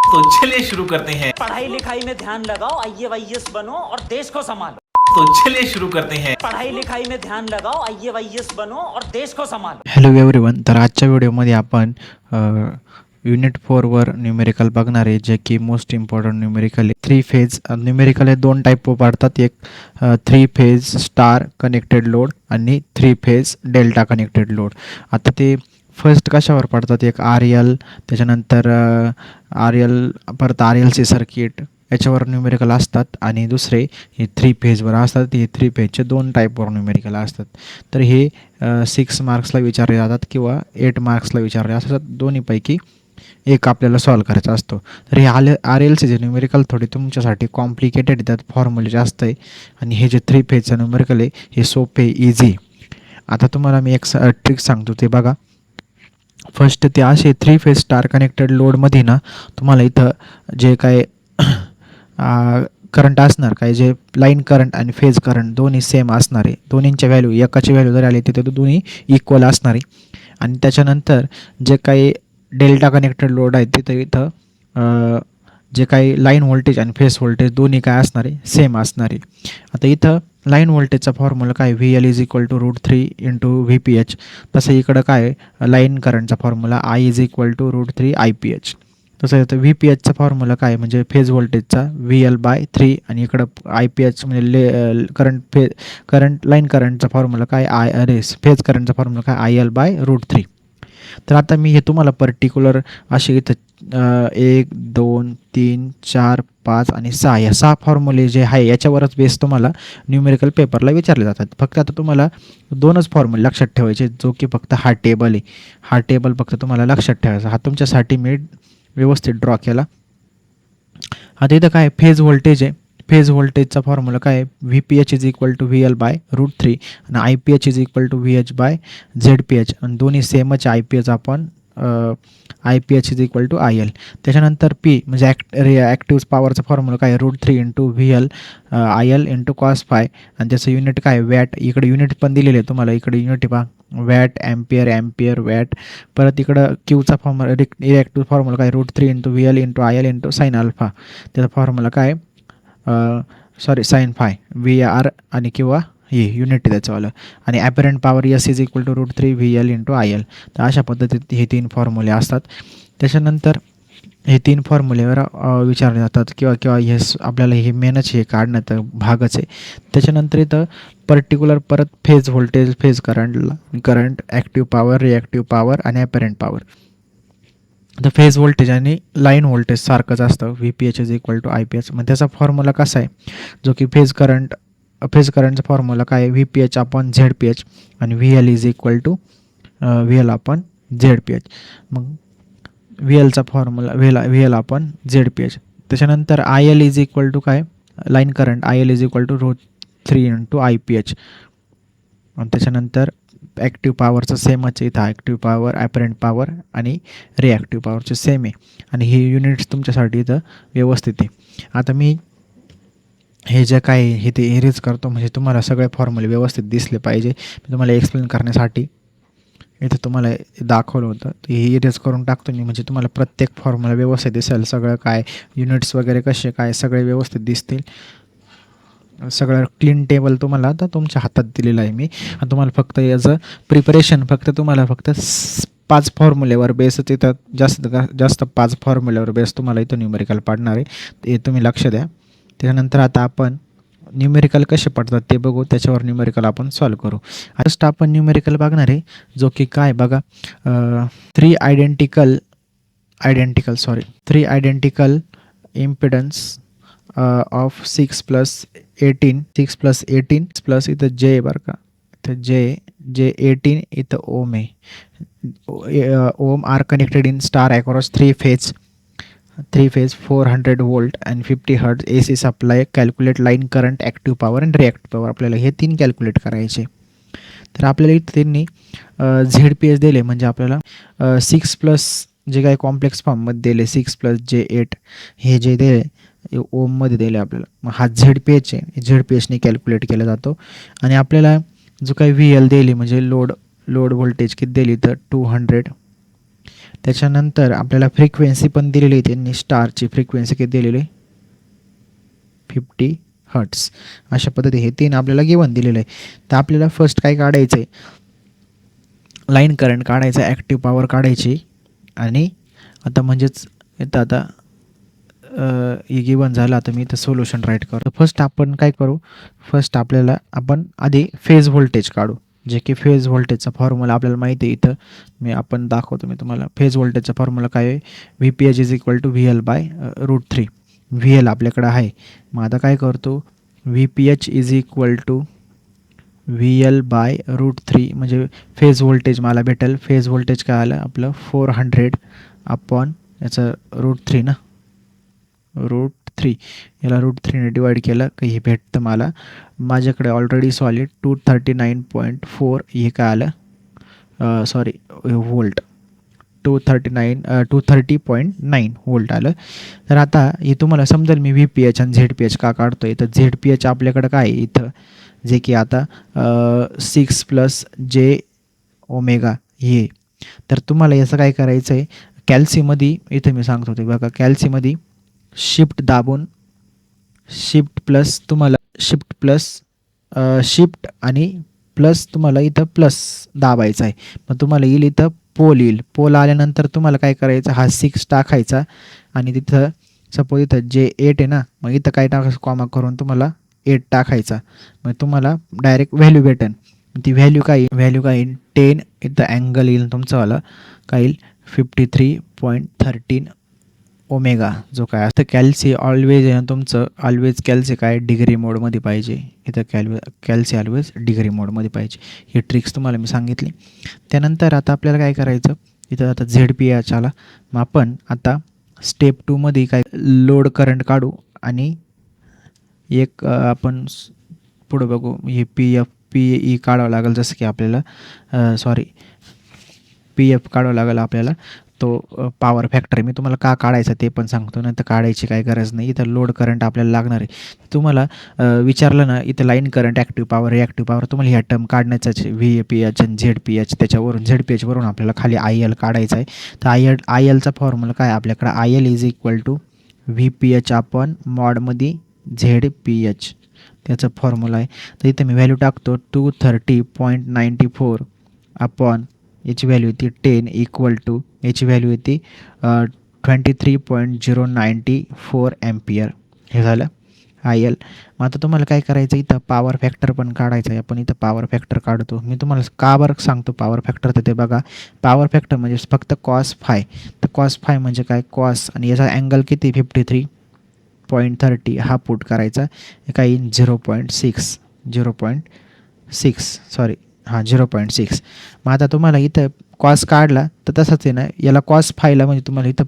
तो चलिए शुरू करते हैं। पढ़ाई लिखाई में ध्यान लगाओ, IAS बनो और देश को संभालो। तो चलिए शुरू करते हैं। पढ़ाई लिखाई में ध्यान लगाओ, IAS बनो और देश को संभालो। Hello everyone. तर आजच्या व्हिडिओमध्ये आपण युनिट 4वर न्यूमेरिकल बघणार आहे, जे की मोस्ट इम्पॉर्टंट न्यूमेरिकल आहे. 3 फेज न्यूमेरिकल हे दोन टाईप पाडतात. एक 3 फेज स्टार कनेक्टेड लोड आणि 3 फेज डेल्टा कनेक्टेड लोड. आता ते फर्स्ट कशावर पडतात, एक RL, त्याच्यानंतर RL, परत RLC सर्किट याच्यावर न्यूमेरिकल असतात आणि दुसरे हे 3 फेजवर असतात. हे 3 फेजचे दोन टाईपवर न्यूमेरिकल असतात. तर हे 6 मार्क्सला विचारले जातात किंवा 8 मार्क्सला विचारले असतात. दोन्हीपैकी एक आपल्याला सॉल्व करायचा असतो. तर हे RLC जे न्यूमेरिकल थोडी तुमच्यासाठी कॉम्प्लिकेटेड, त्यात फॉर्म्युले जास्त आहे. आणि हे जे 3 फेजचं न्यूमेरिकल आहे हे सोपे, इझी. आता तुम्हाला मी एक ट्रिक सांगतो, ते बघा. फर्स्ट ते असे 3 फेज स्टार कनेक्टेड लोडमध्ये ना, तुम्हाला इथं जे काय करंट असणार, काय जे लाईन करंट आणि फेज करंट दोन्ही सेम असणार आहे. दोन्हींच्या व्हॅल्यू, एकाची व्हॅल्यू जर आली तिथे दोन्ही इक्वल असणार आहे. आणि त्याच्यानंतर जे काही डेल्टा कनेक्टेड लोड आहे तिथं इथं जे काही लाईन व्होल्टेज आणि फेज व्होल्टेज दोन्ही काय असणार आहे, सेम असणार आहे. आता इथं लाईन व्होल्टेजचा फॉर्म्युला काय, VL = √3 × VPH. तसं इकडं काय लाईन करंटचा फॉर्म्युला I = √3 IPH. तसं इथं VPHचा फॉर्म्युला काय, म्हणजे फेज व्होल्टेजचा VL/3 आणि इकडं IPH म्हणजे करंट लाईन करंटचा फॉर्म्युला काय, फेज करंटचा फॉर्म्युला काय, IL/√3. तर आता मी हे तुम्हाला पर्टिक्युलर असे इथं 1, 2, 3, 4, 5 आणि 6 या 6 फॉर्म्युले जे आहे याच्यावरच बेस तुम्हाला न्यूमेरिकल पेपरला विचारले जातात. फक्त आता तुम्हाला 2च फॉर्म्युले लक्षात ठेवायचे, जो की फक्त हा टेबल आहे. हा टेबल फक्त तुम्हाला लक्षात ठेवायचा. हा तुमच्यासाठी मी व्यवस्थित ड्रॉ केला. आता इथं काय फेज व्होल्टेज आहे. फेज व्होल्टेजचा फॉर्म्युला काय, VPH = VL/√3 आणि IPH = VH/ZPH. आणि दोन्ही सेमच. IPH आपण IPH = IL. त्याच्यानंतर P म्हणजे ॲक्टिव्ह पॉवरचा फॉर्म्युला काय, √3 × VL IL × cos φ. आणि त्याचं युनिट काय, वॅट. इकडे युनिट पण दिलेले आहे तुम्हाला, इकडे युनिट पहा, वॅट, ॲम्पियर, वॅट. परत इकडं Qचा फॉर्म्युला, रिॲक्टिव्ह फॉर्म्युला काय, √3 × VL × IL × sin α. त्याचा फॉर्म्युला काय, sin φ, VR आणि किंवा हे युनिट त्याचंवालं. आणि apparent power S = √3 VL × IL. तर अशा पद्धतीत हे 3 फॉर्म्युले असतात. त्याच्यानंतर हे 3 फॉर्म्युलेवर विचारले जातात किंवा हे आपल्याला हे मेनच हे काढण्यात भागच आहे. त्याच्यानंतर इथं पर्टिक्युलर परत phase voltage, phase current, active power, reactive power आणि ॲपरंट पॉवर. तर फेज व्होल्टेज आणि लाईन व्होल्टेज सारखंच असतं, VPH = IPH. मग त्याचा फॉर्म्युला कसा आहे, जो की फेज करंटचा फॉर्म्युला काय, VPH/ZPH आणि VL = VL/ZPH. मग VLचा फॉर्म्युला VL/ZPH. त्याच्यानंतर IL = काय, लाईन करंट, IL = √3 × IPH. आणि त्याच्यानंतर ॲक्टिव्ह पॉवरचं सेमच आहे. इथं ॲक्टिव्ह पॉवर, ॲपरंट पॉवर आणि रिॲक्टिव्ह पॉवरचे सेम आहे. आणि हे युनिट्स तुमच्यासाठी इथं व्यवस्थित आहे. आता मी हे जे काय हे ते इरेज करतो, म्हणजे तुम्हाला सगळे फॉर्म्युले व्यवस्थित दिसले पाहिजे. मी तुम्हाला एक्सप्लेन करण्यासाठी इथं तुम्हाला दाखवलं होतं, तर हे इरेज करून टाकतो मी, म्हणजे तुम्हाला प्रत्येक फॉर्म्युला व्यवस्थित दिसेल. सगळं काय युनिट्स वगैरे कसे काय सगळे व्यवस्थित दिसतील. सगळं क्लीन टेबल तुम्हाला आता तुमच्या हातात दिलेलं आहे मी. आणि तुम्हाला फक्त याचं प्रिपरेशन तुम्हाला फक्त 5 फॉर्म्युलेवर बेस, तिथं जास्त 5 फॉर्म्युलेवर बेस तुम्हाला इथं न्यूमेरिकल पाडणार आहे. ते तुम्ही लक्ष द्या. त्याच्यानंतर आता आपण न्यूमेरिकल कसे पडतात ते बघू, त्याच्यावर न्यूमेरिकल आपण सॉल्व करू. फर्स्ट आपण न्यूमेरिकल बघणार आहे, जो की काय बघा, 3 आयडेंटिकल इम्पिडन्स ऑफ 6 + 18 प्लस इथं J बरं का, इथं J 18 इथं ओम आहे. Ohm are connected in star across 3 phase 400 volt and 50 hertz AC supply. Calculate line current, active power आणि रिॲक्टिव्ह पॉवर. आपल्याला हे 3 कॅल्क्युलेट करायचे. तर आपल्याला इथं त्यांनी ZPH दिले, म्हणजे आपल्याला 6+ जे काही कॉम्प्लेक्स फॉर्ममध्ये दिले 6 + J8 हे जे दिले ओममध्ये दिले आपल्याला. मग हा ZPH आहे, ZPHने कॅल्क्युलेट केला जातो. आणि आपल्याला जो काही VL दिली, म्हणजे लोड व्होल्टेज किती दिली, तर 200 त्याच्यानंतर आपल्याला फ्रिक्वेन्सी पण दिलेली आहे, त्यांनी स्टारची फ्रिक्वेन्सी किती दिलेली आहे 50 हर्ट्स. अशा पद्धती हे 3 आपल्याला गिवन दिलेलं आहे. तर आपल्याला फर्स्ट काय काढायचं आहे, लाईन करंट काढायचा, ॲक्टिव्ह पॉवर काढायची. आणि आता म्हणजेच इथं आता हे गिवन झालं. आता मी इथं सोल्युशन राईट करतो. फर्स्ट आपण काय करू, फर्स्ट आपल्याला आपण आधी फेज व्होल्टेज काढू, जे की फेज व्होल्टेजचा फॉर्म्युला आपल्याला माहिती आहे. इथं आपण दाखवतो मी तुम्हाला. फेज व्होल्टेजचा फॉर्म्युला काय आहे, VPH is equal to VL/√3. VL आपल्याकडं आहे. मग आता काय करतो, VPH is equal to VL/√3 म्हणजे फेज व्होल्टेज मला भेटेल. फेज व्होल्टेज काय आलं आपलं 400 अपॉन याचं √3 ना, √3 याला √3ने डिवाईड केलं की हे भेटतं मला. माझ्याकडे ऑलरेडी सॉलिड 239.4 हे काय आलं सॉरी व्होल्ट 230.9 व्होल्ट आलं. तर आता हे तुम्हाला समजेल मी VPH आणि ZPH का काढतोय. तर ZPH आपल्याकडं काय आहे इथं, जे की आता 6 + j⍵ हे. तर तुम्हाला याचं काय करायचं आहे, कॅल्सीमध्ये इथं मी सांगतो ते बघा, कॅल्सीमध्ये शिफ्ट दाबून शिफ्ट आणि प्लस तुम्हाला इथं प्लस दाबायचं आहे. मग तुम्हाला येईल इथं पोल येईल. पोल आल्यानंतर तुम्हाला काय करायचं, हा 6 टाकायचा आणि तिथं सपोज इथं J8 आहे ना, मग इथं काय टाकायचं कॉमा करून तुम्हाला 8 टाकायचा. मग तुम्हाला डायरेक्ट व्हॅल्यू भेटेल. ती व्हॅल्यू काय 10. इथं अँगल येईल तुमचावाला काय येईल 53.13 ओमेगा जो काय असतं. कॅल्सी ऑलवेज आहे ना तुमचं, ऑलवेज कॅल्सी काय डिग्री मोडमध्ये पाहिजे. इथं कॅल्सी ऑलवेज डिग्री मोडमध्ये पाहिजे. ही ट्रिक्स तुम्हाला मी सांगितली. त्यानंतर आता आपल्याला काय करायचं, इथं आता ZPH आला. मग आपण आता स्टेप 2मध्ये काय लोड करंट काढू आणि एक आपण पुढं बघू. हे PE काढावं लागेल, जसं की आपल्याला PF काढावं लागेल आपल्याला. तो पॉवर फॅक्टर मी तुम्हाला का काढायचा ते पण सांगतो, नंतर काढायची काही गरज नाही. इथं लोड करंट आपल्याला लागणार आहे. तुम्हाला विचारलं ना इथं line current, active power, reactive power, तुम्हाला ह्या टर्म काढण्याचाच VPH आणि ZPH. त्याच्यावरून ZPH वरून आपल्याला खाली IL काढायचं आहे. तर ILचा फॉर्म्युला काय आपल्याकडं, IL is equal to VPH upon मॉडमध्ये ZPH त्याचा फॉर्म्युला आहे. तर इथं मी व्हॅल्यू टाकतो 230.94 अपॉन याची व्हॅल्यू येते 10 इक्वल टू याची व्हॅल्यू येते 23.094 एम्पियर. हे झालं IL. मग आता तुम्हाला काय करायचं, इथं पॉवर फॅक्टर पण काढायचं आहे. आपण इथं पॉवर फॅक्टर काढतो. मी तुम्हाला का बरं सांगतो पॉवर फॅक्टर, तर ते बघा पॉवर फॅक्टर म्हणजे फक्त cos phi. तर cos phi म्हणजे काय cos आणि याचा अँगल किती 53.30 हा पुट करायचा. काही 0.6 सॉरी 0.6. मग आता तुम्हाला इथं कॉस काढला तर तसंच आहे ना, याला cos phi म्हणजे तुम्हाला इथं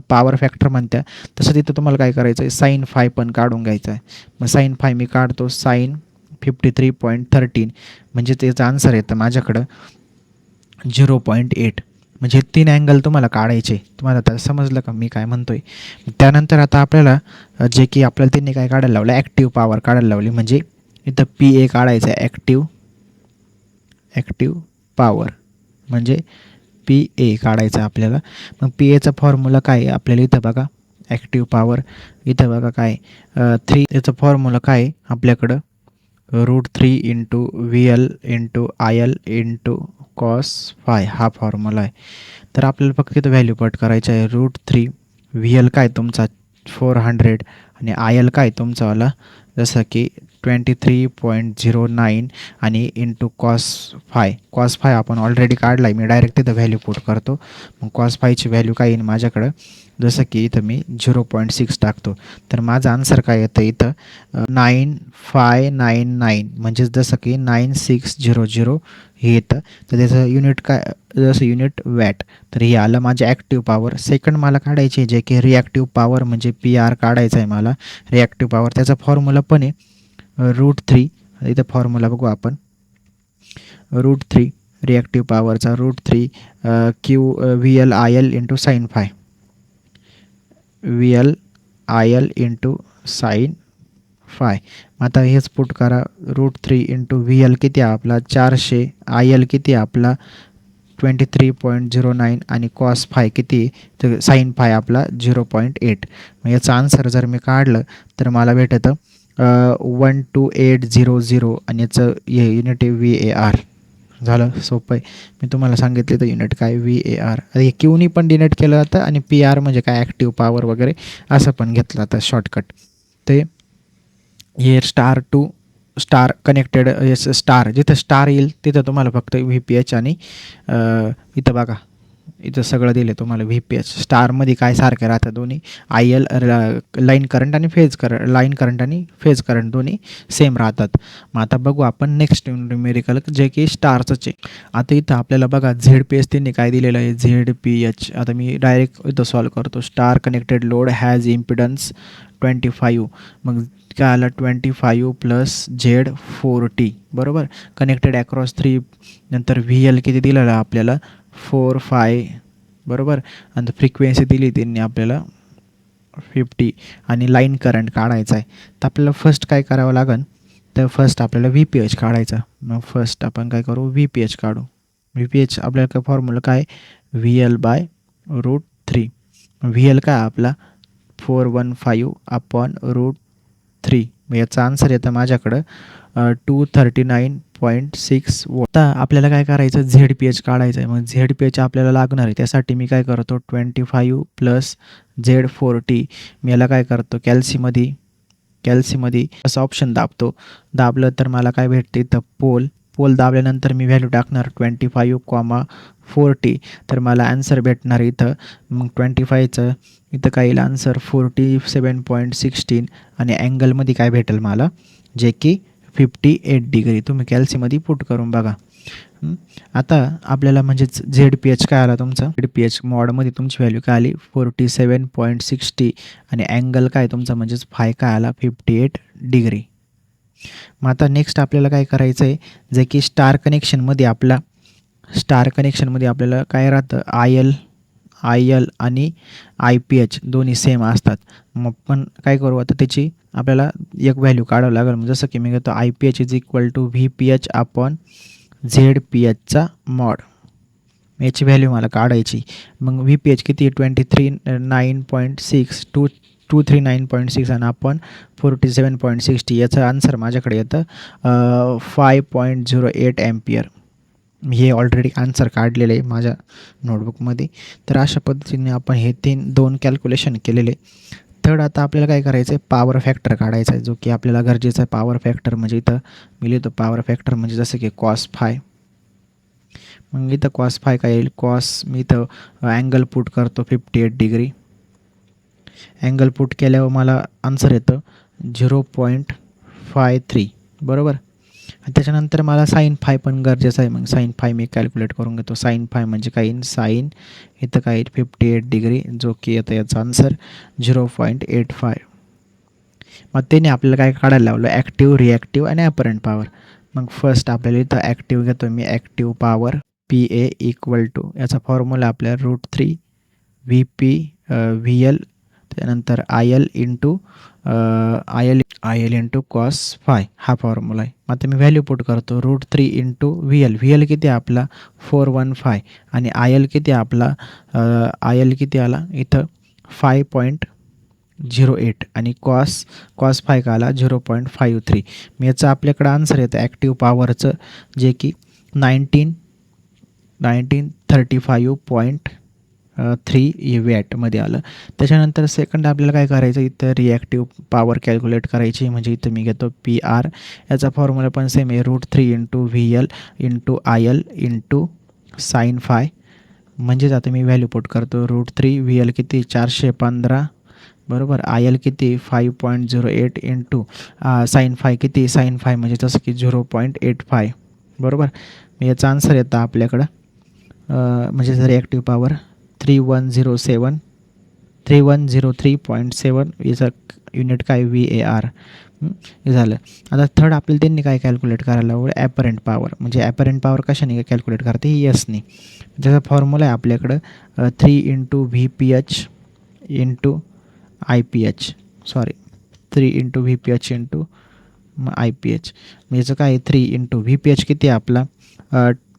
पॉवर फॅक्टर म्हणत्या. तसंच इथं तुम्हाला काय करायचं आहे, sin phi पण काढून घ्यायचं आहे. मग sin phi मी काढतो sin 53.13 म्हणजे त्याचं आन्सर येतं माझ्याकडं 0.8. म्हणजे 3 अँगल तुम्हाला काढायचे. तुम्हाला आता समजलं का मी काय म्हणतोय. त्यानंतर आता आपल्याला जे की आपल्याला त्यांनी काय काढायला लावलं, ॲक्टिव्ह पॉवर काढायला लावली. म्हणजे इथं PA काढायचं आहे, ॲक्टिव्ह पॉवर म्हणजे PA काढायचं आपल्याला. मग PAचा फॉर्म्युला काय आहे आपल्याला इथं बघा, ॲक्टिव्ह पॉवर इथं बघा काय 3. याचा फॉर्म्युला काय आहे आपल्याकडं √3 into VL into IL into cos phi हा फॉर्म्युला आहे. तर आपल्याला फक्त इथं व्हॅल्यू पट करायचं आहे. √3 VL काय तुमचा 400 आणि IL काय तुमचावाला जसं की 23.09 आणि इंटू cos phi आपण ऑलरेडी काढला आहे. मी डायरेक्ट तिथं व्हॅल्यू पुट करतो. मग cos phi व्हॅल्यू काय येईल माझ्याकडं, जसं की इथं मी 0.6 टाकतो. तर माझं आन्सर काय येतं इथं 9599 म्हणजेच जसं की 9600 हे येतं. तर त्याचं युनिट काय, जसं युनिट वॅट. तर हे आलं माझे ॲक्टिव्ह पॉवर. सेकंड मला काढायचे जे की रिॲक्टिव्ह पॉवर म्हणजे PR काढायचं आहे मला. रिॲक्टिव्ह पॉवर त्याचा फॉर्म्युला पण आहे √3. इथं फॉर्म्युला बघू आपण √3 रिॲक्टिव्ह पॉवरचा √3 VL IL into sin phi. VL IL into sin phi. आता हेच पुट करा √3 इंटू VL किती आपला 400, IL किती आपला 23.09 आणि कॉस फाय किती, तर साईन फाय आपला 0.8. मग याचं आन्सर जर मी काढलं तर मला भेटतं 12800 आणि याचं हे युनिट आहे VAR. झालं सोपं आहे. मी तुम्हाला सांगितले तर युनिट काय VAR. हे क्यूनी पण डिनोट केलं जातं आणि PR म्हणजे काय ॲक्टिव्ह पॉवर वगैरे असं पण घेतलं जातं शॉर्टकट. ते हे star to star connected star, जिथं स्टार येईल तिथं तुम्हाला फक्त VPH आणि इथं बघा इथं सगळं दिलं तुम्हाला VPH. स्टारमध्ये काय सारखं राहतं दोन्ही, IL लाईन करंट आणि फेज करंट, लाईन करंट आणि फेज करंट दोन्ही सेम राहतात. मग आता बघू आपण नेक्स्ट न्यूमेरिकल जे की स्टारचंच आहे. आता इथं आपल्याला बघा ZPH त्यांनी काय दिलेलं आहे ZPH. आता मी डायरेक्ट इथं सॉल्व करतो. Star connected load has impedance 25. मग काय आलं 25 प्लस Z40 बरोबर, कनेक्टेड अक्रॉस 3. नंतर VL किती दिलेलं आहे आपल्याला 4-5 बरोबर, आणि फ्रिक्वेन्सी दिली त्यांनी आपल्याला 50 आणि लाईन करंट काढायचा आहे. तर आपल्याला फर्स्ट काय करावं लागेल, तर फर्स्ट आपल्याला VPH काढायचा. मग फर्स्ट आपण काय करू VPH काढू. VPH आपल्याला काय फॉर्म्युला काय VL/√3. VL काय आपला 415/√3. मग याचा आन्सर येतं माझ्याकडं 239.6 वोल्ट. आता आपल्याला काय करायचं ZPH काढायचं आहे. मग ZPH आपल्याला लागणार आहे, त्यासाठी मी काय करतो 25 प्लस Z40. मी याला काय करतो कॅल्सीमध्ये असं ऑप्शन दाबतो. दाबलं तर मला काय भेटते तर पोल दाबल्यानंतर मी व्हॅल्यू टाकणार 25,40. तर मला आन्सर भेटणार इथं. मग 25चं इथं काय येईल आन्सर 47.16 आणि अँगलमध्ये काय भेटेल मला जे की 58 डिग्री. तुम्ही कॅल्सीमध्ये पुट करून बघा. आता आपल्याला म्हणजेच ZPH काय आला तुमचा, ZPH मॉडमध्ये तुमची व्हॅल्यू काय आली 47.60 आणि अँगल काय तुमचा म्हणजेच फाय काय आला 58 डिग्री. मग आता नेक्स्ट आपल्याला काय करायचं आहे, जे की स्टार कनेक्शनमध्ये आपल्याला काय राहतं IL आणि IPH दोन्ही सेम असतात. मग पण काय करू आता त्याची आपल्याला एक व्हॅल्यू काढावं लागेल. जसं की मी घेतो IPH = VPH/ZPHचा मॉड. याची व्हॅल्यू मला काढायची. मग VPH किती 239.6 आणि आपण 47.60. याचं आन्सर माझ्याकडे येतं 5.08 एम्पियर. हे ऑलरेडी आन्सर काढलेलं आहे माझ्या नोटबुकमध्ये. तर अशा पद्धतीने आपण हे 2 कॅल्क्युलेशन केलेले. थर्ड आता आपल्याला काय करायचं आहे पॉवर फॅक्टर काढायचा आहे, जो की आपल्याला गरजेचा आहे. पॉवर फॅक्टर म्हणजे इथं मी लिहितो पॉवर फॅक्टर म्हणजे जसं की कॉस फाय. मग इथं कॉस फाय काय येईल, मी इथं अँगल पुट करतो 58 डिग्री. अँगल पुट केल्यावर मला आन्सर येतं 0.53 बरोबर. त्याच्यानंतर मला साईन फाय पण गरजेचं आहे. मग साईन फाय मी कॅल्क्युलेट करून घेतो. साईन फाय म्हणजे काय येईल साईन इथं काय येईल 58 डिग्री, जो की येतं याचा आन्सर 0.85. मग त्याने आपल्याला काय काढायला लावलं ॲक्टिव्ह, रिॲक्टिव्ह आणि ॲपरंट पॉवर. मग फर्स्ट आपल्याला इथं ॲक्टिव्ह घेतो मी. ॲक्टिव्ह पॉवर PA = याचा फॉर्म्युला आपल्याला √3 VL त्यानंतर IL इंटू कॉस फाय हा फॉर्म्युला आहे. आता मी व्हॅल्यू पुट करतो √3 इंटू VL किती आपला 415 आणि IL किती आपला किती आला इथं 5.08 आणि कॉस फाय का आला 0.53. मी याचं आपल्याकडं आन्सर येतं ॲक्टिव्ह पॉवरचं जे की 1935.3 वॅटमध्ये आलं. त्याच्यानंतर सेकंड आपल्याला काय करायचं इथं रिॲक्टिव्ह पॉवर कॅल्क्युलेट करायची. म्हणजे इथं मी घेतो PR. याचा फॉर्म्युला पण सेम आहे √3 into VL into IL into sine phi. म्हणजेच आता मी व्हॅल्यू पुट करतो √3 VL किती 415 बरोबर, IL किती 5.08 इंटू साईन फाय किती, साईन फाय म्हणजे तसं की 0.85 बरोबर. याचा आन्सर येतं आपल्याकडं म्हणजे रिॲक्टिव्ह पॉवर 3103.7. याचं युनिट काय VAR. हे झालं. आता थर्ड आपल्याला त्यांनी काय कॅल्क्युलेट करायला हवं ॲपरंट पॉवर. म्हणजे ॲपरंट पॉवर कशाने कॅल्क्युलेट करते यसनी. त्याचा फॉर्म्युला आहे आपल्याकडं 3 into VPH into IPH 3 into VPH into IPH. याचं काय 3 इंटू VPH किती आहे आपला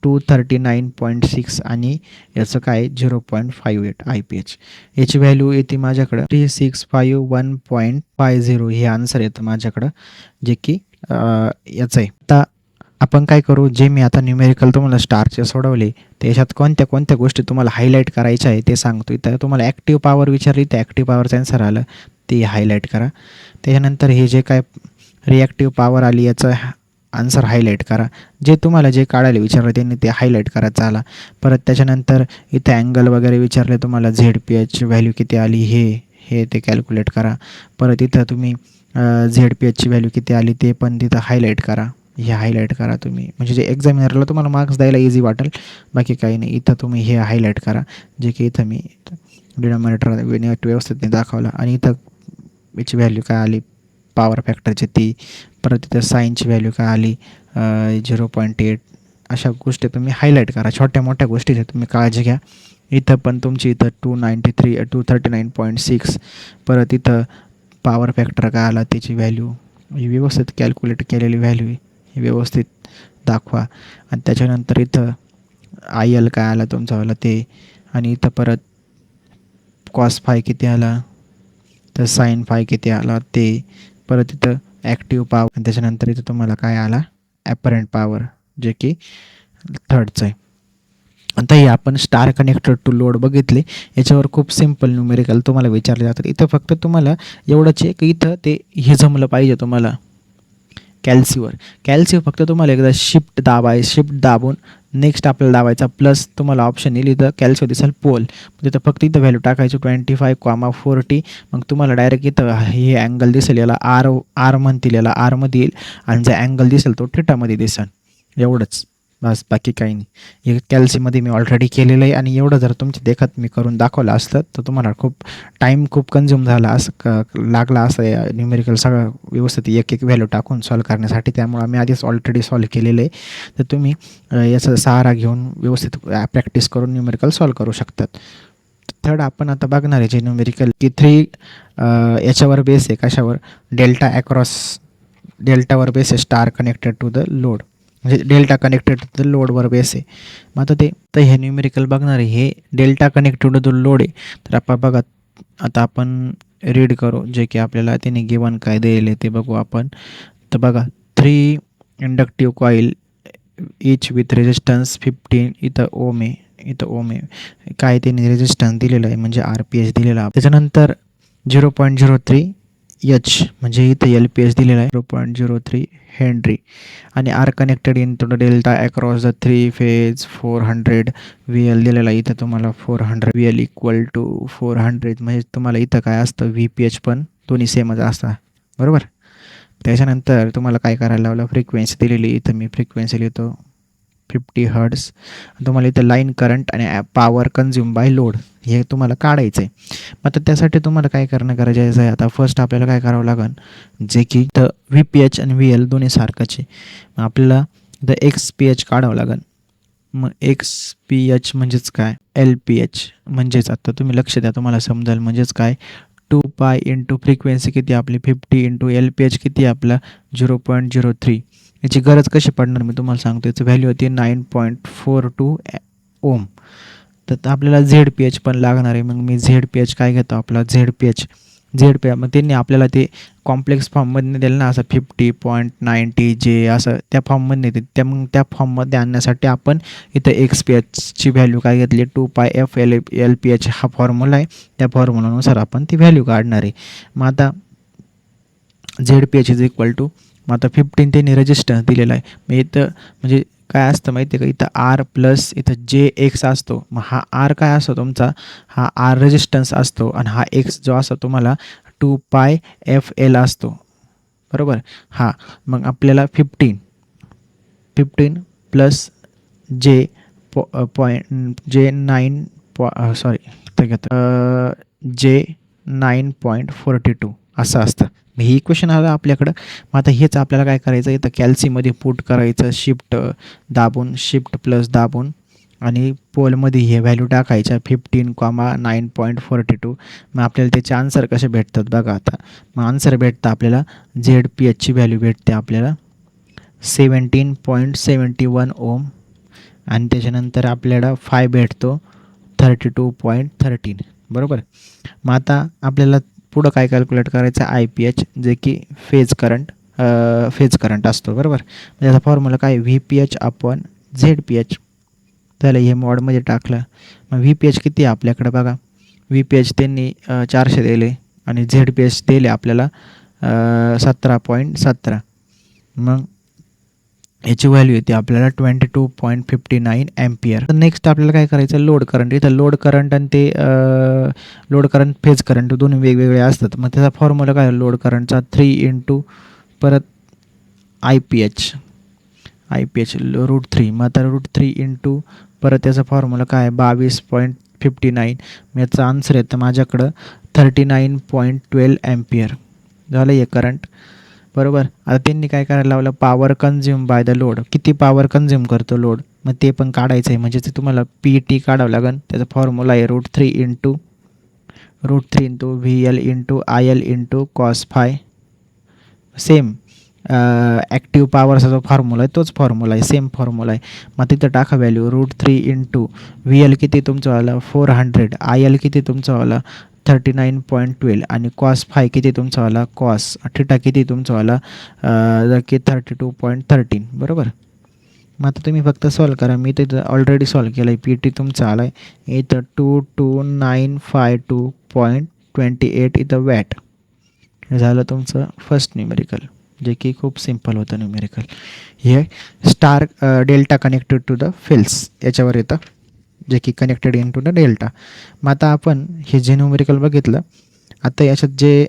239.6 आणि याचं काय 0.58 IPH. याची व्हॅल्यू येते माझ्याकडं 3651.50 हे आन्सर येतं माझ्याकडं, जे की याचं आहे. आता आपण काय करू, जे मी आता न्यूमेरिकल तुम्हाला स्टारचे सोडवले त्याच्यात कोणत्या कोणत्या गोष्टी तुम्हाला हायलाईट करायच्या आहे ते सांगतो. इथं तुम्हाला ॲक्टिव्ह पॉवर विचारली तर ॲक्टिव्ह पॉवरचं आन्सर आलं ते हायलाईट करा. त्याच्यानंतर हे जे काय रिॲक्टिव्ह पॉवर आली याचं आन्सर हायलाईट करा. जे तुम्हाला जे काढायला विचारलं त्यांनी ते हायलाईट करायचं आला. परत त्याच्यानंतर इथं अँगल वगैरे विचारले तुम्हाला, ZPH व्हॅल्यू किती आली हे ते कॅल्क्युलेट करा. परत इथं तुम्ही ZPHची व्हॅल्यू किती आली ते पण तिथं हायलाईट करा. हे हायलाईट करा तुम्ही, म्हणजे जे एक्झामिनरला तुम्हाला मार्क्स द्यायला इझी वाटेल, बाकी काही नाही. इथं तुम्ही हे हायलाईट करा, जे की इथं मी डिनॉमिनेटर व्यवस्थित दाखवला. आणि इथं याची व्हॅल्यू काय आली पॉवर फॅक्टरची ती. परत इथं साईनची व्हॅल्यू काय आली 0.8. अशा गोष्टी तुम्ही हायलाईट करा. छोट्या मोठ्या गोष्टीची तुम्ही काळजी घ्या. इथं पण तुमची इथं 239.6. परत इथं पॉवर फॅक्टर काय आला त्याची व्हॅल्यू ही व्यवस्थित कॅल्क्युलेट केलेली व्हॅल्यू ही व्यवस्थित दाखवा. आणि त्याच्यानंतर इथं IL काय आला तुमचावाला ते. आणि इथं परत कॉस फाय किती आला, तर साईन फाय किती आला ते. परत इथं ॲक्टिव्ह पॉवर आणि त्याच्यानंतर इथं तुम्हाला काय आला ॲपरंट पॉवर, जे की थर्डचं आहे. आता हे आपण स्टार कनेक्टेड टू लोड बघितले. याच्यावर खूप सिम्पल न्यूमेरिकल तुम्हाला विचारले जातात. इथं फक्त तुम्हाला एवढंच आहे की इथं ते हे जमलं पाहिजे तुम्हाला कॅल्सीवर फक्त तुम्हाला एकदा शिफ्ट दाबून नेक्स्ट आपल्याला दाबायचा प्लस तुम्हाला ऑप्शन येईल इथं कॅल्सीवर दिसेल पोल, तिथं फक्त इथं व्हॅल्यू टाकायची 25,40. मग तुम्हाला डायरेक्ट इथं हे अँगल दिसेल, याला आर म्हणतील, याला आरमध्ये येईल. आणि जो अँगल दिसेल तो थिटामध्ये दिसेल. एवढंच बस, बाकी काही नाही. हे कॅल्सीमध्ये मी ऑलरेडी केलेलं आहे. आणि एवढं जर तुमच्या देखत मी करून दाखवलं असतं तर तुम्हाला खूप कन्झ्युम झाला असं लागला असं न्यूमेरिकल सगळं व्यवस्थित एक व्हॅल्यू टाकून सॉल्व करण्यासाठी. त्यामुळे आम्ही आधीच ऑलरेडी सॉल्व केलेलं आहे. तर तुम्ही याचा सहारा घेऊन व्यवस्थित प्रॅक्टिस करून न्यूमेरिकल सॉल्व करू शकतात. थर्ड आपण आता बघणार आहे जे न्यूमेरिकल की 3 याच्यावर बेस आहे, कशावर, डेल्टावर बेस आहे, star connected to the load, म्हणजे डेल्टा कनेक्टेड टू द लोडवर बेस आहे. मग आता ते तर हे न्यूमेरिकल बघणार आहे हे delta connected to the load आहे. तर आपण बघा, आता आपण रीड करू जे की आपल्याला त्याने गिवन काय दिले ते बघू आपण. तर बघा 3 inductive coil each with resistance 15 इथं ओम आहे, काय त्यांनी रेजिस्टन्स दिलेलं आहे म्हणजे RPH दिलेला. त्याच्यानंतर 0.03 H म्हणजे इथं LPH दिलेला आहे 0.03 हेनरी. आणि are connected in to the delta across the 3 phase 400 VL दिलेला आहे. इथं तुम्हाला 400 VL इक्वल टू 400 म्हणजे तुम्हाला इथं काय असतं VPH पण दोन्ही सेमच असतात, बरोबर. त्याच्यानंतर तुम्हाला काय करायला लावलं, फ्रिक्वेन्सी दिलेली. इथं मी फ्रिक्वेन्सी लिहितो 50 हर्ट्स. तुम्हाला इथं लाईन करंट आणि पॉवर कन्झ्युम बाय लोड हे तुम्हाला काढायचं आहे. मग आता त्यासाठी तुम्हाला काय करणं गरजेचं आहे, आता फर्स्ट आपल्याला काय करावं लागेल, जे की तर VPH आणि VL दोन्ही सारखंच आहे. मग आपल्याला द XPH काढावं लागेल. मग XPH म्हणजेच काय, LPH म्हणजेच, आता तुम्ही लक्ष द्या तुम्हाला समजेल, म्हणजेच काय 2π इंटू फ्रिक्वेन्सी किती आपली 50 इंटू LPH किती आपला 0.03. याची गरज कशी पडणार मी तुम्हाला सांगतो. याची व्हॅल्यू होती 9.42 ओम. तर आपल्याला ZPH पण लागणार आहे. मग मी ZPH काय घेतो, आपला ZPH मग त्यांनी आपल्याला ते कॉम्प्लेक्स फॉर्ममध्ये दिलं ना, असं 50.90 जे असं त्या फॉर्ममध्ये येते. मग त्या फॉर्ममध्ये आणण्यासाठी आपण इथं XPHची व्हॅल्यू काय घेतली 2πf LPH हा फॉर्म्युला आहे. त्या फॉर्म्युलानुसार आपण ती व्हॅल्यू काढणार आहे. मग आता ZPH इज इक्वल टू, मग आता 15 त्यांनी रेजिस्टन्स दिलेला आहे. मग इथं म्हणजे काय असतं माहिती आहे का, इथं R प्लस इथं JX असतो. मग हा R काय असतो तुमचा, हा R रेजिस्टन्स असतो. आणि हा X जो असतो तुम्हाला 2πfL असतो, बरोबर. हा मग आपल्याला 15 प्लस J9.42 असं असतं. मग ही इक्वेशन आलं आपल्याकडं. मग आता हेच आपल्याला काय करायचं, इथं कॅल्सीमध्ये पुट करायचं, शिफ्ट प्लस दाबून आणि पोलमध्ये हे व्हॅल्यू टाकायच्या 15,9.42. मग आपल्याला त्याचे आन्सर कसे भेटतात बघा. आता मग आन्सर भेटतं आपल्याला ZPHची व्हॅल्यू भेटते आपल्याला 17.71 ओम. आणि त्याच्यानंतर आपल्याला फाय भेटतो 32.13 बरोबर. मग आता आपल्याला पुढं काय कॅल्क्युलेट करायचं आय पी एच जे की फेज करंट असतो बरोबर. त्याचा फॉर्म्युला काय V P H upon Z P H. त्याला हे मॉडमध्ये टाकलं. मग व्ही पी एच किती आहे आपल्याकडे बघा. व्ही पी एच त्यांनी 400 दिले आणि झेड पी एच दिले आपल्याला 17.17. मग याची व्हॅल्यू येते आपल्याला 22.59 ॲम्पियर. तर नेक्स्ट आपल्याला काय करायचं लोड करंट. इथं लोड करंट आणि ते लोड करंट फेज करंट दोन्ही वेगवेगळे असतात. मग त्याचा फॉर्म्युला काय लोड करंटचा 3 इंटू परत आय पी एच √3. मग आता √3 इंटू परत त्याचा फॉर्म्युला काय 22.59. याचा आन्सर येतं माझ्याकडं 39.12 ॲम्पियर. झालं हे करंट बरोबर. आता त्यांनी काय करायला लावलं power consume by the load. किती पॉवर कन्झ्युम करतो लोड मग ते पण काढायचं आहे. म्हणजे ते तुम्हाला पी टी काढावं लागेल. त्याचा फॉर्म्युला आहे √3 into V L into I L into cos phi. Same active पॉवरचा जो फॉर्म्युला आहे तोच फॉर्म्युला आहे सेम फॉर्म्युला आहे. मग तिथं टाका व्हॅल्यू √3 इंटू व्ही एल किती तुमचं वाला 400, आय एल किती तुमचं वाला 39.12 आणि कॉस फाय किती तुमचा वाला कॉस थिटा किती तुमचा वाला की 32.13 बरोबर. मग आता तुम्ही फक्त सॉल्व करा. मी ते ऑलरेडी सॉल्व केलं आहे. पी टी तुमचा आला आहे इथं 22952.28 इथं वॅट. हे झालं तुमचं फर्स्ट न्यूमेरिकल जे की खूप सिम्पल होतं न्यूमेरिकल. हे star delta connected to the fields याच्यावर येतं जे की connected in to the delta. मग आता आपण हे जे न्यूमेरिकल बघितलं. आता याच्यात जे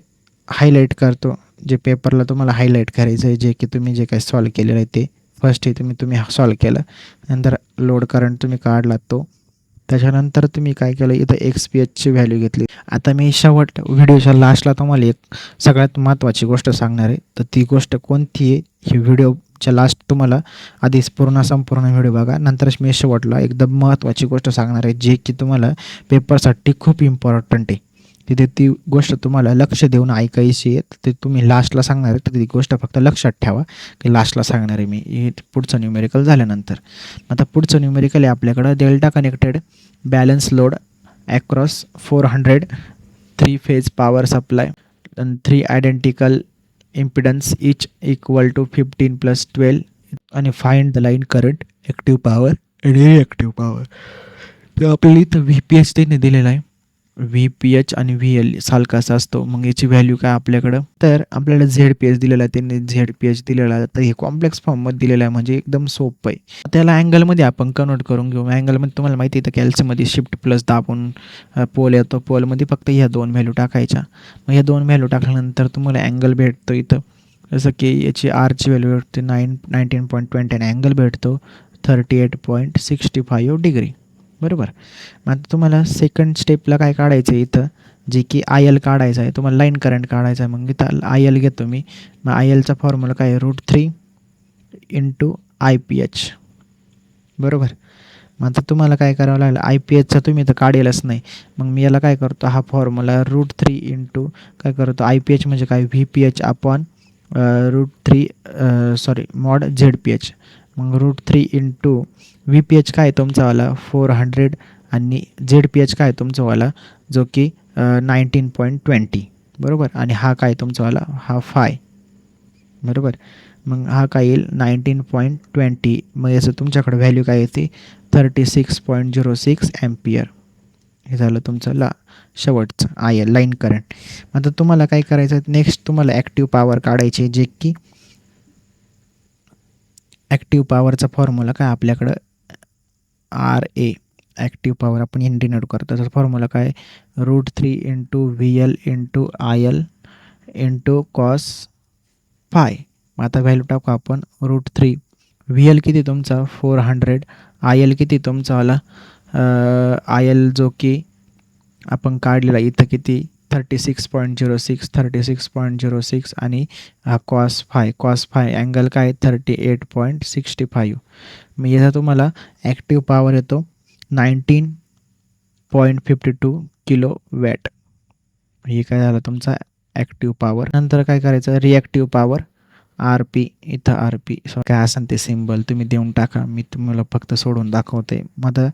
हायलाईट करतो जे पेपरला तुम्हाला हायलाईट करायचं आहे जे की तुम्ही जे काही सॉल्व केलेलं आहे ते फर्स्ट हे तुम्ही सॉल्व केलं. नंतर लोड करंट तुम्ही काढला तो. त्याच्यानंतर तुम्ही काय केलं इथं एक्स पी एचची व्हॅल्यू घेतली. आता मी शेवट व्हिडिओच्या लास्टला तुम्हाला एक सगळ्यात महत्त्वाची गोष्ट सांगणार आहे. तर ती गोष्ट कोणती आहे ही व्हिडिओच्या लास्ट तुम्हाला आधीच संपूर्ण व्हिडिओ बघा. नंतरच मी शेवटला एकदम महत्त्वाची गोष्ट सांगणार आहे जे की तुम्हाला पेपरसाठी खूप इम्पॉर्टंट आहे. तिथे ती गोष्ट तुम्हाला लक्ष देऊन ऐकायची आहे. ते तुम्ही लास्टला सांगणार आहे तर ती गोष्ट फक्त लक्षात ठेवा की लास्टला सांगणार आहे मी हे पुढचं न्यूमेरिकल झाल्यानंतर. आता पुढचं न्यूमेरिकल आहे आपल्याकडं delta connected balance load across 400 3 phase power supply and 3 identical impedance each equal to 15 + 12 आणि find the line current active power आणि रिॲक्टिव्ह पॉवर. तर आपल्याला इथं व्ही पी एच त्यांनी दिलेला आहे. व्ही पी एच आणि व्ही एल सारखाच असतो. मग याची व्हॅल्यू काय आपल्याकडं तर आपल्याला झेड पी एच दिलेला आहे. त्यांनी झेड पी एच दिलेला आहे. तर हे कॉम्प्लेक्स फॉर्ममध्ये दिलेलं आहे म्हणजे एकदम सोपं आहे. त्याला अँगलमध्ये आपण कन्वर्ट करून घेऊ. अँगलमध्ये तुम्हाला माहिती आहे तर कॅल्सियममध्ये शिफ्ट प्लस दाबून पोल येतो. पोलमध्ये फक्त ह्या 2 व्हॅल्यू टाकायच्या. मग ह्या 2 व्हॅल्यू टाकल्यानंतर तुम्हाला अँगल भेटतो इथं जसं की याची आरची व्हॅल्यू भेटते 19.20 आणि अँगल भेटतो 38.65 डिग्री बरोबर. मग आता तुम्हाला सेकंड स्टेपला काय काढायचं आहे इथं जे की आय एल काढायचं आहे. तुम्हाला लाईन करंट काढायचा आहे. मग इथं आय एल घेतो मी. मग आय एलचा फॉर्म्युला काय √3 इंटू आय पी एच बरोबर. मग आता तुम्हाला काय करावं लागेल आय पी एचचा तुम्ही तर काढेलच नाही. मग मी याला काय करतो हा फॉर्म्युला √3 इंटू काय करतो आय पी एच म्हणजे काय V P H upon mod Z P H. मग √3 इंटू व्ही पी एच काय तुमचावाला 400 आणि झेड पी एच काय तुमचावाला जो की 19.20 बरोबर. आणि हा काय तुमचावाला हा फाय बरोबर. मग हा काय येईल 19.20. मग याचं तुमच्याकडे व्हॅल्यू काय येते 36.06 ॲम्पियर. हे झालं तुमचं शेवटचं आय एल लाईन करंट. आता तुम्हाला काय करायचं आहे नेक्स्ट तुम्हाला ॲक्टिव्ह पॉवर काढायची जे की ॲक्टिव्ह पॉवरचा फॉर्म्युला काय आपल्याकडं आर ए ॲक्टिव्ह पॉवर आपण इंटिग्रेट करतो. त्याचा फॉर्म्युला काय √3 into V L into I L into cos five. मग आता व्हॅल्यू टाकू आपण √3 व्ही एल किती तुमचा 400 आय एल किती तुमचावाला आय एल जो की आपण काढलेला इथं किती 36.06 आणि हा कॉस फाय अँगल काय 38.65. मग याचा तुम्हाला ॲक्टिव्ह पॉवर येतो 19.52 किलो वॅट. हे काय झालं तुमचा ॲक्टिव्ह पॉवर. नंतर काय करायचं रिॲक्टिव्ह पॉवर RP इथं RP काय असेल ते सिम्बल तुम्ही देऊन टाका, मी तुम्हाला फक्त सोडून दाखवते. मग आता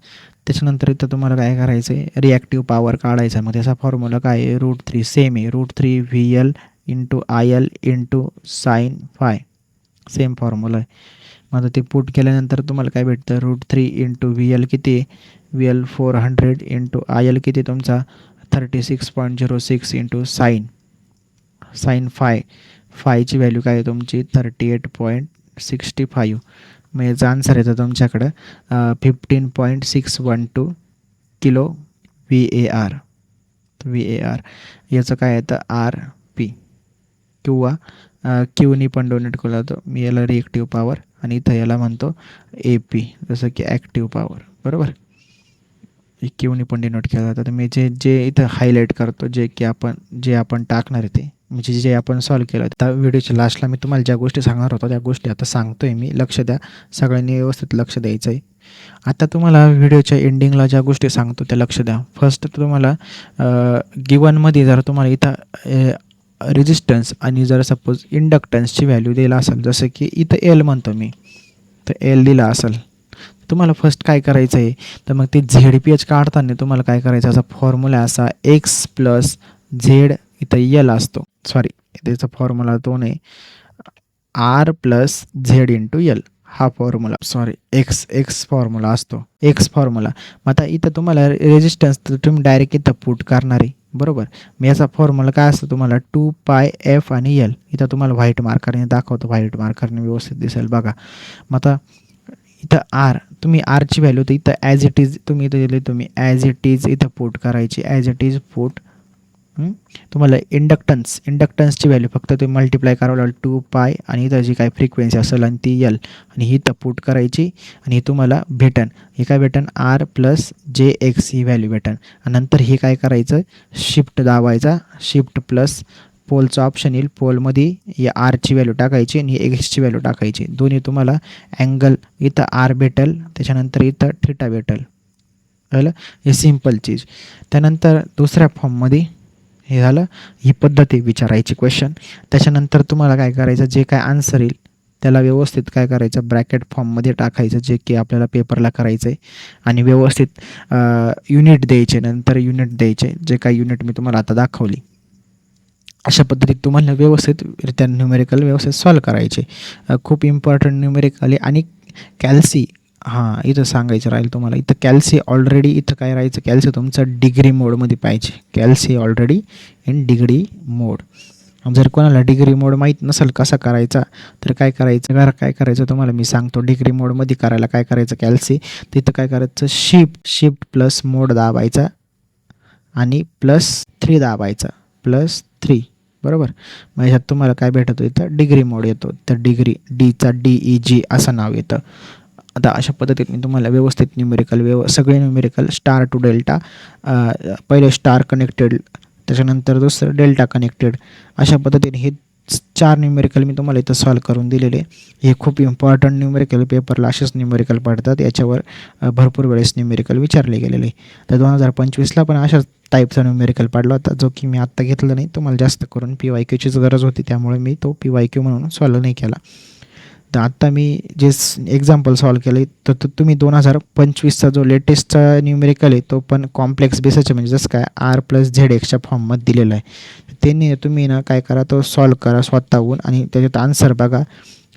त्याच्यानंतर इथं तुम्हाला काय करायचं आहे, रिॲक्टिव्ह पॉवर काढायचा. मग त्याचा फॉर्म्युला काय आहे, √3 सेम आहे, √3 VL × IL × sin phi same formula आहे. मग आता ते पुट केल्यानंतर तुम्हाला काय भेटतं, √3 × VL किती, VL 400 × IL किती तुमचा 36.06 × sin फायची व्हॅल्यू काय आहे तुमची 38.65. मग याचा आन्सर येतं तुमच्याकडं 15.612 किलो VAR. याचं काय येतं RP किंवा क्यूनी पण डोनेट केला जातो. मी याला रिएक्टिव्ह पॉवर आणि इथं याला म्हणतो AP, जसं की ॲक्टिव्ह पॉवर, बरोबर. क्यूनी पण डिनोट केला जातं. तर मी जे इथं हायलाईट करतो, जे आपण टाकणार आहे ते म्हणजे जे आपण सॉल्व केलं. त्या व्हिडिओच्या लास्टला मी तुम्हाला ज्या गोष्टी सांगणार होतो त्या गोष्टी आता सांगतो आहे मी. लक्ष द्या, सगळ्यांनी व्यवस्थित लक्ष द्यायचं आहे. आता तुम्हाला व्हिडिओच्या एंडिंगला ज्या गोष्टी सांगतो त्या लक्ष द्या. फर्स्ट तुम्हाला गिवनमध्ये जर तुम्हाला इथं रेजिस्टन्स आणि जर सपोज इंडक्टन्सची व्हॅल्यू दिला असेल, जसं की इथं L म्हणतो मी, तर L दिला असेल, तुम्हाला फर्स्ट काय करायचं आहे, तर मग ते ZPH काढताना तुम्हाला काय करायचं, असा फॉर्म्युला असा X + Z इथं L असतो, सॉरी त्याचा फॉर्म्युला तो नाही, R + Z × L हा फॉर्म्युला, सॉरी एक्स फॉर्म्युला असतो, एक्स फॉर्म्युला. मग आता इथं तुम्हाला रेजिस्टन्स तर तुम्ही डायरेक्ट इथं पुट करणार आहे, बरोबर. मग याचा फॉर्म्युला काय असतो तुम्हाला 2πf आणि L. इथं तुम्हाला व्हाईट मार्करने दाखवतो, व्हाईट मार्करने व्यवस्थित दिसेल बघा. मग आता इथं R, तुम्ही Rची व्हॅल्यू तर इथं ॲज इट इज तुम्ही इथं दिली, तुम्ही ॲज इट इज इथं पुट करायची, ॲज इट इज पुट. तुम्हाला इंडक्टन्सची व्हॅल्यू फक्त ते मल्टिप्लाय करावं लागेल 2π आणि इथं जी काय फ्रिक्वेन्सी असेल आणि ती L आणि ही इथं पुट करायची आणि ही तुम्हाला भेटन, हे काय भेटन R + JX ही व्हॅल्यू भेटन. आणि नंतर हे काय करायचं, शिफ्ट दाबायचा, शिफ्ट प्लस पोलचं ऑप्शन येईल, पोलमध्ये या Rची व्हॅल्यू टाकायची आणि Xची व्हॅल्यू टाकायची. दोन्ही तुम्हाला अँगल इथं R भेटेल, त्याच्यानंतर इथं θ भेटेल. कळलं, हे सिम्पल चीज. त्यानंतर दुसऱ्या फॉर्ममध्ये हे झालं, ही पद्धती विचारायची क्वेश्चन. त्याच्यानंतर तुम्हाला काय करायचं, जे काय आन्सर येईल त्याला व्यवस्थित काय करायचं, ब्रॅकेट फॉर्ममध्ये टाकायचं, जे की आपल्याला पेपरला करायचं आहे. आणि व्यवस्थित युनिट द्यायचे, नंतर युनिट द्यायचे, जे काही युनिट मी तुम्हाला आता दाखवली. अशा पद्धतीत तुम्हाला व्यवस्थितरित्या न्यूमेरिकल व्यवस्थित सॉल्व करायचे. खूप इम्पॉर्टंट न्यूमेरिकल. आणि कॅल्सी, हां इथं सांगायचं राहील तुम्हाला, इथं कॅल्सी ऑलरेडी इथं काय राहायचं, कॅल्सी तुमचं डिग्री मोडमध्ये पाहिजे, कॅल्सी ऑलरेडी इन डिग्री मोड. जर कोणाला डिग्री मोड माहीत नसेल कसा करायचा तर काय करायचं तुम्हाला मी सांगतो. डिग्री मोडमध्ये करायला काय करायचं, कॅल्सी तिथं काय करायचं, शिफ्ट प्लस मोड दाबायचा आणि +3 दाबायचा, +3, बरोबर. मग ह्यात तुम्हाला काय भेटतो, इथं डिग्री मोड येतो, तर डिग्री डीचा DEG असं नाव येतं. आता अशा पद्धतीत मी तुम्हाला व्यवस्थित सगळे न्यूमेरिकल स्टार टू डेल्टा, पहिले स्टार कनेक्टेड, त्याच्यानंतर दुसरं डेल्टा कनेक्टेड, अशा पद्धतीने हे 4 न्यूमेरिकल मी तुम्हाला इथं सॉल्व करून दिलेले. हे खूप इम्पॉर्टंट न्यूमेरिकल, पेपरला असेच न्यूमेरिकल पडतात, याच्यावर भरपूर वेळेस न्यूमेरिकल विचारले गेलेले. तर 2025ला पण अशाच टाईपचा न्यूमेरिकल पडला होता, जो की मी आत्ता घेतला नाही. तुम्हाला जास्त करून PYQचीच गरज होती, त्यामुळे मी तो PYQ म्हणून सॉल्व नाही केला. तर आत्ता मी जे एक्झाम्पल सॉल्व केलं तर तुम्ही 2025चा जो लेटेस्टचा न्यूमेरिकल आहे तो पण कॉम्प्लेक्स बेसचे, म्हणजे जसं काय R + ZXच्या फॉर्ममध्ये दिलेला आहे. त्यांनी तुम्ही ना काय करा, तो सॉल्व करा स्वतःहून आणि त्याच्यात आन्सर बघा,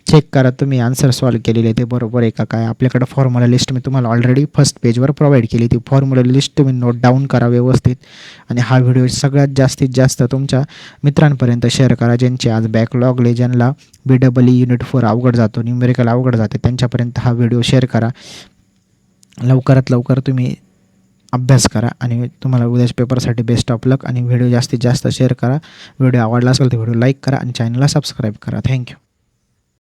चेक करा तुम्ही आन्सर सॉल्व केलेले ते बरोबर आहे का काय. आपल्याकडे फॉर्म्युला लिस्ट मी तुम्हाला ऑलरेडी फर्स्ट पेजवर प्रोव्हाइड केली, ती फॉर्म्युला लिस्ट तुम्ही नोट डाऊन करा व्यवस्थित. आणि हा व्हिडिओ सगळ्यात जास्तीत जास्त तुमच्या मित्रांपर्यंत शेअर करा, ज्यांचे आज बॅकलॉगले, ज्यांना BEE युनिट 4 अवघड जातो, न्यूमेरिकल अवघड जाते, त्यांच्यापर्यंत हा व्हिडिओ शेअर करा. लवकरात लवकर तुम्ही अभ्यास करा आणि तुम्हाला उद्याच्या पेपरसाठी बेस्ट ऑफ लक. आणि व्हिडिओ जास्तीत जास्त शेअर करा. व्हिडिओ आवडला असेल तर व्हिडिओ लाईक करा आणि चॅनलला सबस्क्राईब करा. थँक्यू.